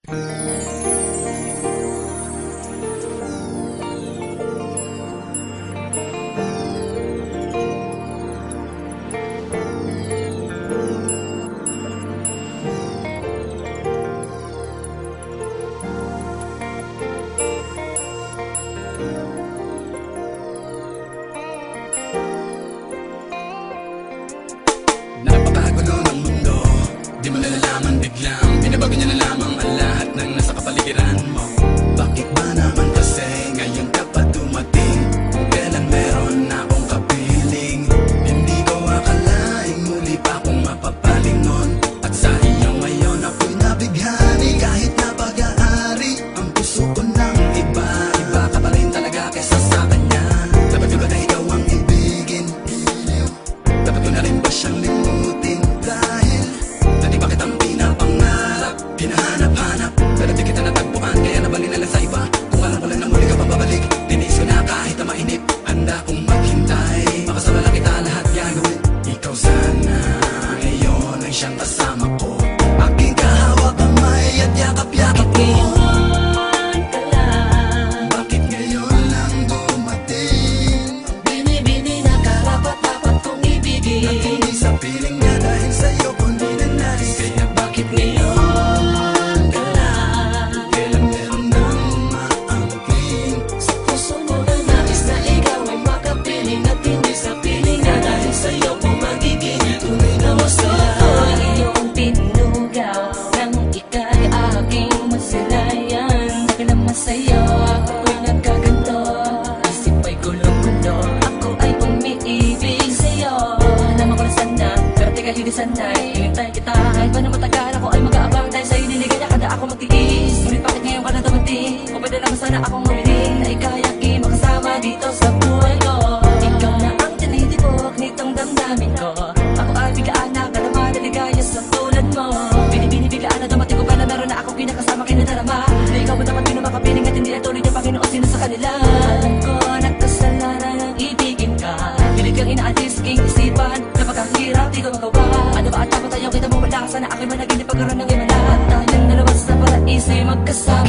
Napakagulo ng mundo, di mo nalalaman biglang binabago niya na lamang ang lahat ng nasa kapaligiran mo. Bakit ba naman kasi ngayon ka pa dumating? Kung kailan meron na akong kapiling, hindi ko akalaing muli pa akong mapapalingon. At sa iyo ngayon ako'y nabighani, kahit na pag-aari ang puso ko ng iba. Iba ka pa rin talaga kesa sa kanya. Dapat ko ba na ikaw ang ibigin? Dapat ko na rin ba siyang limutin? Dahil dati bakit ang pinapangarap, hinahanap-hanap, pero di kita natagpuan, kaya nabalin na lang sa iba. Kung alam ko lang na muli ka pababalik, tiniis ko na kahit na mainip. Handa kong maghintay, makasama lang kita lahat gagawin. Ikaw sana ngayon ang siyang kasama ko, aking kahawak kamay at yakap-yakap ko. Bakit ngayon lang dumating? Bini-bini na karapat-dapat kong ibigin. At hindi sa piling niya dahil sa'yo ko ninanais. Kaya bakit ngayon ka lang? Kailan meron nang maangking? Sa puso mo na nais na ikaw ay makapiling, at hindi sa piling na dahil sa'yo kung magiging tunay na masaya. Ay iyong tinugaw nang ika'y aking masilayan. Dahil naman sa'yo ako'y nagkaganto, isip ay gulong-gulo, ako ay umiibig sa'yo. Alam ko na sana, pero di ka hindi sanay. Hinintay kita kahit pa na matagal, ako ay mag-aabang dahil sa'yo niligaya kada ako magtiis. Ngunit bakit ngayon ka na dumating? Kung pwede naman sana akong humiling na ika'y aking makasama dito sa buhay ko. Ikaw na ang tinitibok nitong damdamin ko, ako ay biglaan na kadama na ligaya sa tulad mo. Binibini biglaan na dumating ko pa na meron na akong kinakasama kinadarama. Na ikaw mo dapat pinumakapiling at hindi ay tuloy ng Panginoon sino sa kanila. Alam ko na kasalanan ang ibigin ka, pilit kang inaalis king isipan, napakahirap di ko magawa. Ano ba at dapat ayaw kita mo wala, sana aking managinip pagkaroon ng imala. At tayong dalawa sa paraiso magkasama.